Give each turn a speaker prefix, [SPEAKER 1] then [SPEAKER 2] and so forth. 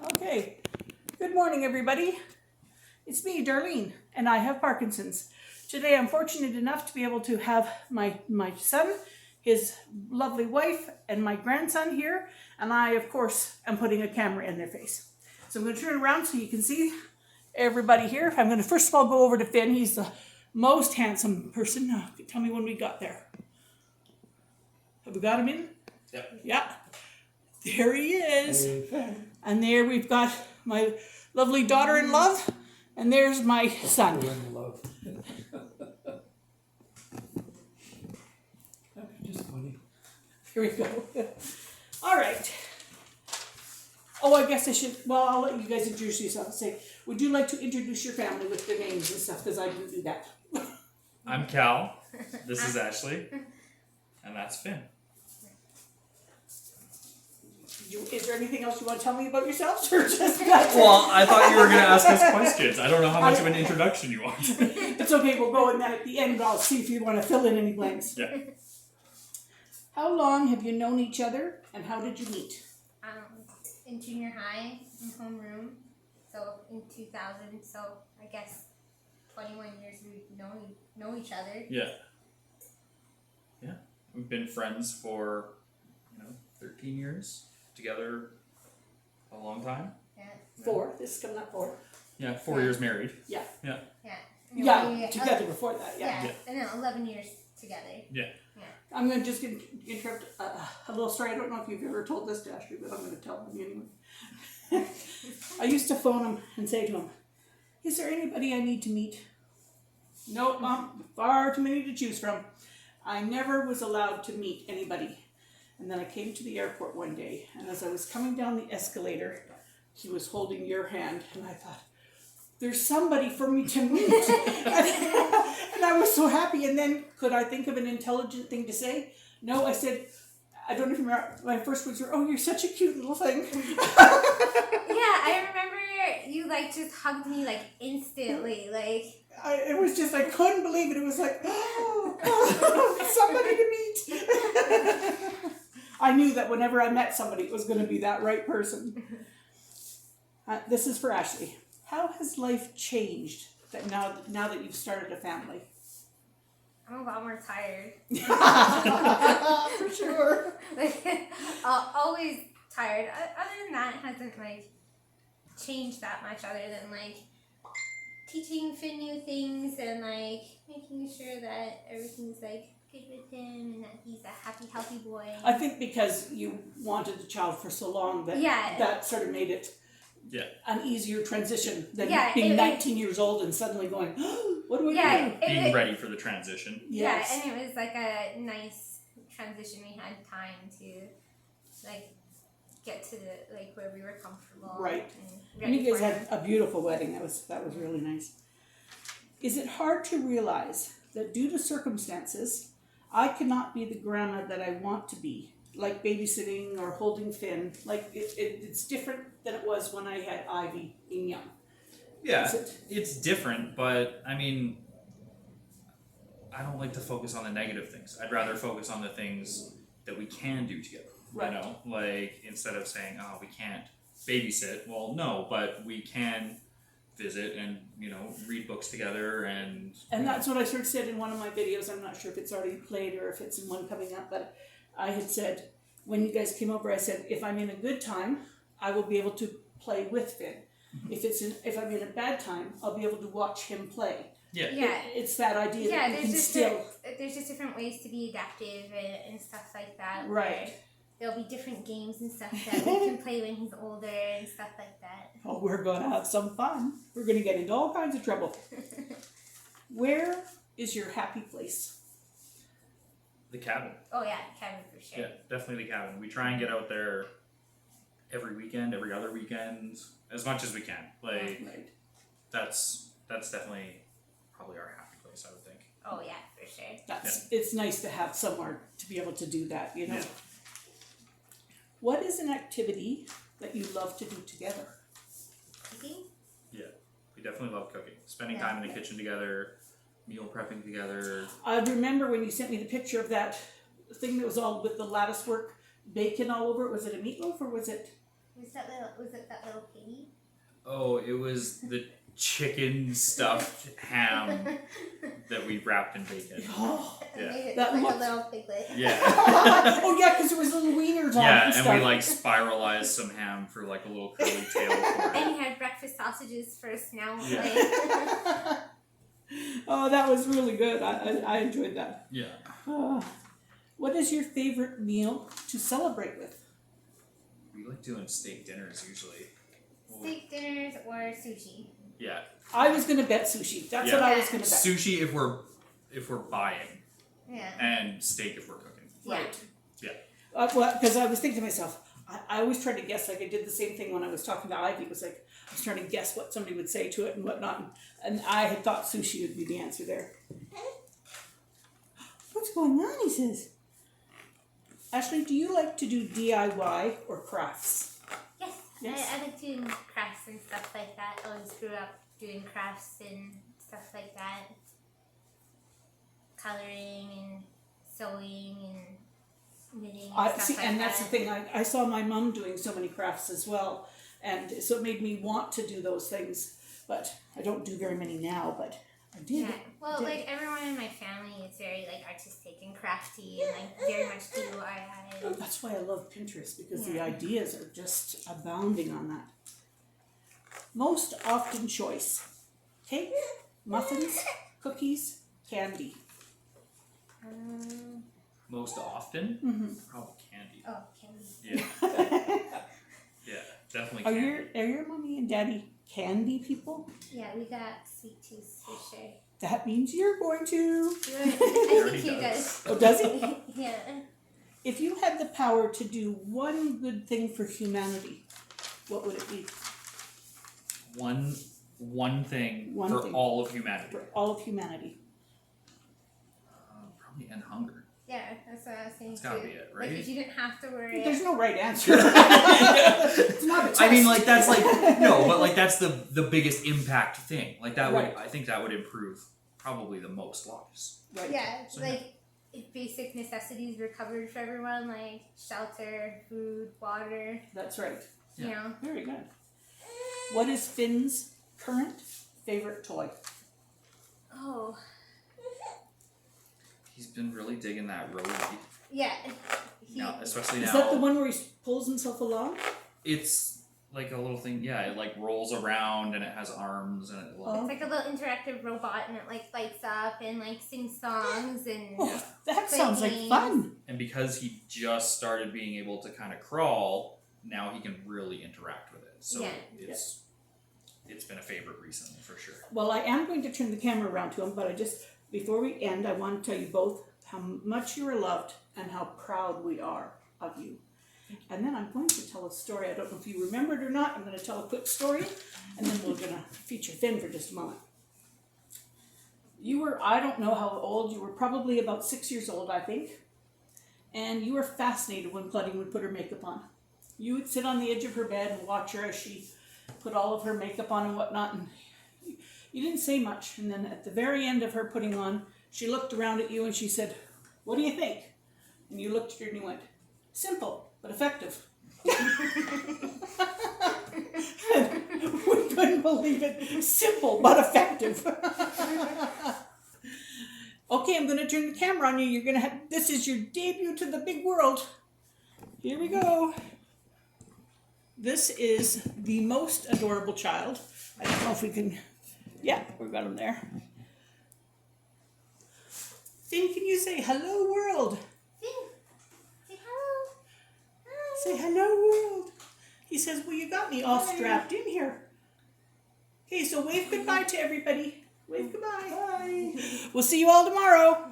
[SPEAKER 1] Okay, good morning everybody. It's me, Darlene, and I have Parkinson's. Today I'm fortunate enough to be able to have my son, his lovely wife, and my grandson here, and I, of course, am putting a camera in their face. So I'm going to turn around so you can see everybody here. I'm going to first of all go over to Finn. He's the most handsome person. Tell me when we got there. Have we got him in?
[SPEAKER 2] Yep.
[SPEAKER 1] Yeah. There he is. And there we've got my lovely daughter-in-law, and there's my son.
[SPEAKER 2] Just funny.
[SPEAKER 1] Here we go. All right. Oh, I guess I should, well, I'll let you guys introduce yourself. Say, would you like to introduce your family with their names and stuff? Because I didn't do that.
[SPEAKER 2] I'm Cal. This is Ashley. And that's Finn.
[SPEAKER 1] Is there anything else you want to tell me about yourselves? Or just that?
[SPEAKER 2] Well, I thought you were going to ask us questions. I don't know how much of an introduction you want.
[SPEAKER 1] It's okay, we'll go, and then at the end I'll see if you want to fill in any blanks.
[SPEAKER 2] Yeah.
[SPEAKER 1] How long have you known each other, and how did you meet?
[SPEAKER 3] In junior high, in homeroom, so in 2000, so I guess 21 years we've known each other.
[SPEAKER 2] Yeah. Yeah. We've been friends for, 13 years. Together a long time.
[SPEAKER 3] Yeah.
[SPEAKER 1] 4. This is coming up 4.
[SPEAKER 2] Yeah, 4 years married.
[SPEAKER 1] Yeah.
[SPEAKER 2] Yeah.
[SPEAKER 3] Yeah.
[SPEAKER 1] Yeah, together before that, yeah.
[SPEAKER 3] And then 11 years together.
[SPEAKER 2] Yeah.
[SPEAKER 1] I'm going to just interrupt a little story. I don't know if you've ever told this to Ashley, but I'm going to tell him anyway. I used to phone him and say to him, is there anybody I need to meet? No, Mom, far too many to choose from. I never was allowed to meet anybody. And then I came to the airport one day, and as I was coming down the escalator, he was holding your hand, and I thought, there's somebody for me to meet. And I was so happy. And then, could I think of an intelligent thing to say? No, I said, I don't even remember, my first words were, oh, you're such a cute little thing.
[SPEAKER 3] Yeah, I remember you, just hugged me, instantly,
[SPEAKER 1] It was just, I couldn't believe it. It was like, oh, somebody to meet. I knew that whenever I met somebody, it was going to be that right person. This is for Ashley. How has life changed that now that you've started a family?
[SPEAKER 3] I'm a lot more tired.
[SPEAKER 1] For sure.
[SPEAKER 3] Always tired. Other than that, it hasn't, changed that much other than, teaching Finn new things and, making sure that everything's, good with him and that he's a happy, healthy boy.
[SPEAKER 1] I think because you wanted a child for so long that that sort of made it an easier transition than being 19 years old and suddenly going, oh, what do I do?
[SPEAKER 2] Being ready for the transition.
[SPEAKER 1] Yes.
[SPEAKER 3] Yeah, and it was a nice transition. We had time to get to where we were comfortable.
[SPEAKER 1] Right.
[SPEAKER 3] And
[SPEAKER 1] you guys had a beautiful wedding. That was really nice. Is it hard to realize that due to circumstances, I cannot be the grandma that I want to be, like babysitting or holding Finn? It's different than it was when I had Ivy being young.
[SPEAKER 2] Yeah, it's different, but I don't like to focus on the negative things. I'd rather focus on the things that we can do together.
[SPEAKER 1] Right.
[SPEAKER 2] Instead of saying, oh, we can't babysit. Well, no, but we can visit and, read books together and
[SPEAKER 1] that's what I sort of said in one of my videos. I'm not sure if it's already played or if it's in one coming up, but I had said, when you guys came over, I said, if I'm in a good time, I will be able to play with Finn.
[SPEAKER 2] Mm-hmm.
[SPEAKER 1] If I'm in a bad time, I'll be able to watch him play.
[SPEAKER 2] Yeah.
[SPEAKER 1] It's that idea that you can still...
[SPEAKER 3] There's just different ways to be adaptive and stuff like that.
[SPEAKER 1] Right.
[SPEAKER 3] There'll be different games and stuff that we can play when he's older and stuff like that.
[SPEAKER 1] Oh, we're going to have some fun. We're going to get into all kinds of trouble. Where is your happy place?
[SPEAKER 2] The cabin.
[SPEAKER 3] Oh, yeah, cabin for sure.
[SPEAKER 2] Yeah, definitely the cabin. We try and get out there every weekend, every other weekend, as much as we can.
[SPEAKER 1] Right.
[SPEAKER 2] That's definitely probably our happy place, I would think.
[SPEAKER 3] Oh, yeah, for sure.
[SPEAKER 1] It's nice to have somewhere to be able to do that,
[SPEAKER 2] Yeah.
[SPEAKER 1] What is an activity that you love to do together?
[SPEAKER 3] Cooking?
[SPEAKER 2] Yeah, we definitely love cooking. Spending time in the kitchen together, meal prepping together.
[SPEAKER 1] I remember when you sent me the picture of that thing that was all with the lattice work, bacon all over it. Was it a meatloaf or was it?
[SPEAKER 3] Was it that little piggy?
[SPEAKER 2] Oh, it was the chicken stuffed ham that we wrapped in bacon.
[SPEAKER 1] Oh,
[SPEAKER 3] And
[SPEAKER 2] Yeah.
[SPEAKER 3] made it
[SPEAKER 1] That
[SPEAKER 3] like
[SPEAKER 1] looks-
[SPEAKER 3] a little piglet.
[SPEAKER 2] Yeah.
[SPEAKER 1] oh yeah, because there was little wieners on it
[SPEAKER 2] Yeah,
[SPEAKER 1] and
[SPEAKER 2] and
[SPEAKER 1] stuff.
[SPEAKER 2] we like spiralized some ham for like a little curly tail for
[SPEAKER 3] And
[SPEAKER 2] it.
[SPEAKER 3] you had breakfast sausages for a snout.
[SPEAKER 2] Yeah.
[SPEAKER 3] Like,
[SPEAKER 1] Oh, that was really good. I enjoyed that.
[SPEAKER 2] Yeah.
[SPEAKER 1] What is your favorite meal to celebrate with?
[SPEAKER 2] We like doing steak dinners usually.
[SPEAKER 3] steak dinners or sushi.
[SPEAKER 2] Yeah.
[SPEAKER 1] I was gonna bet sushi. That's
[SPEAKER 2] Yeah.
[SPEAKER 1] what I was gonna bet.
[SPEAKER 2] Sushi if we're buying,
[SPEAKER 3] Yeah.
[SPEAKER 2] and steak if we're cooking.
[SPEAKER 1] Right.
[SPEAKER 2] Yeah.
[SPEAKER 1] Well, because I was thinking to myself, I always try to guess. Like I did the same thing when I was talking to Ivy. It was like I was trying to guess what somebody would say to it and whatnot. And I had thought sushi would be the answer there. What's going on? He says. Ashley, do you like to do DIY or crafts?
[SPEAKER 3] Yes.
[SPEAKER 1] Yes.
[SPEAKER 3] I like doing crafts and stuff like that. I always grew up doing crafts and stuff like that. Coloring and sewing and knitting and stuff like
[SPEAKER 1] And
[SPEAKER 3] that.
[SPEAKER 1] that's the thing. I saw my mom doing so many crafts as well, and so it made me want to do those things. But I don't do very many now. But I did.
[SPEAKER 3] Yeah. Well,
[SPEAKER 1] did.
[SPEAKER 3] like everyone in my family is very like artistic and crafty and like very much DIY.
[SPEAKER 1] That's why I love Pinterest, because the
[SPEAKER 3] Yeah.
[SPEAKER 1] ideas are just abounding on that. Most often choice: cake, muffins, cookies, candy.
[SPEAKER 2] Most often,
[SPEAKER 1] Mm-hmm.
[SPEAKER 2] probably candy.
[SPEAKER 3] Oh, candy.
[SPEAKER 2] Yeah. Yeah, definitely
[SPEAKER 1] Are
[SPEAKER 2] candy.
[SPEAKER 1] your mommy and daddy candy people?
[SPEAKER 3] Yeah, we got sweet tooth for sure.
[SPEAKER 1] That means you're going to.
[SPEAKER 3] I
[SPEAKER 2] already
[SPEAKER 3] think he
[SPEAKER 2] does.
[SPEAKER 3] does.
[SPEAKER 1] Oh, does he?
[SPEAKER 3] Yeah.
[SPEAKER 1] If you had the power to do one good thing for humanity, what would it be?
[SPEAKER 2] One thing
[SPEAKER 1] One
[SPEAKER 2] for
[SPEAKER 1] thing.
[SPEAKER 2] all of humanity.
[SPEAKER 1] For all of humanity.
[SPEAKER 2] Probably end hunger.
[SPEAKER 3] Yeah, that's what I was saying
[SPEAKER 2] That's gotta
[SPEAKER 3] too.
[SPEAKER 2] be it,
[SPEAKER 3] Like
[SPEAKER 2] right?
[SPEAKER 3] if you didn't have to worry.
[SPEAKER 1] There's no right answer. It's not a test.
[SPEAKER 2] I mean, like that's like no, but like that's the biggest impact thing. Like that
[SPEAKER 1] Right.
[SPEAKER 2] would I think that would improve probably the most lives.
[SPEAKER 1] Right.
[SPEAKER 3] Yeah,
[SPEAKER 2] So,
[SPEAKER 3] like if basic necessities were covered for everyone, like shelter, food, water.
[SPEAKER 1] That's right.
[SPEAKER 3] You know.
[SPEAKER 1] Very good. What is Finn's current favorite toy?
[SPEAKER 3] Oh.
[SPEAKER 2] He's been really digging that roadie.
[SPEAKER 3] Yeah. He,
[SPEAKER 2] Now, especially
[SPEAKER 1] Is
[SPEAKER 2] now.
[SPEAKER 1] that the one where he pulls himself along?
[SPEAKER 2] It's like a little thing. Yeah, it like rolls around and it has arms and it.
[SPEAKER 1] Oh.
[SPEAKER 3] It's like a little interactive robot, and it like lights up and like sings songs and.
[SPEAKER 1] Oh, that
[SPEAKER 3] Play
[SPEAKER 1] sounds like
[SPEAKER 3] games.
[SPEAKER 1] fun.
[SPEAKER 2] And because he just started being able to kind of crawl, now he can really interact with it. So
[SPEAKER 3] Yeah.
[SPEAKER 2] it's been a favorite recently for sure.
[SPEAKER 1] Well, I am going to turn the camera around to him, but before we end, I want to tell you both how much you are loved and how proud we are of you. And then I'm going to tell a story. I don't know if you remember it or not. I'm going to tell a quick story, and then we're going to feature Finn for just a moment. You were, I don't know how old, you were probably about 6 years old, I think. And you were fascinated when Bloody would put her makeup on. You would sit on the edge of her bed and watch her as she put all of her makeup on and whatnot, and you didn't say much. And then at the very end of her putting on, she looked around at you and she said, "What do you think?" And you looked at her and you went, "Simple, but effective." We couldn't believe it. Simple, but effective. Okay, I'm going to turn the camera on you. You're going to have, this is your debut to the big world. Here we go. This is the most adorable child. I don't know if we can, yeah, we got him there. Finn, can you say hello world?
[SPEAKER 3] Finn, say hello.
[SPEAKER 1] Say hello world. He says, well, you got me all strapped in here. Okay, so wave goodbye to everybody. Wave goodbye. Bye. We'll see you all tomorrow.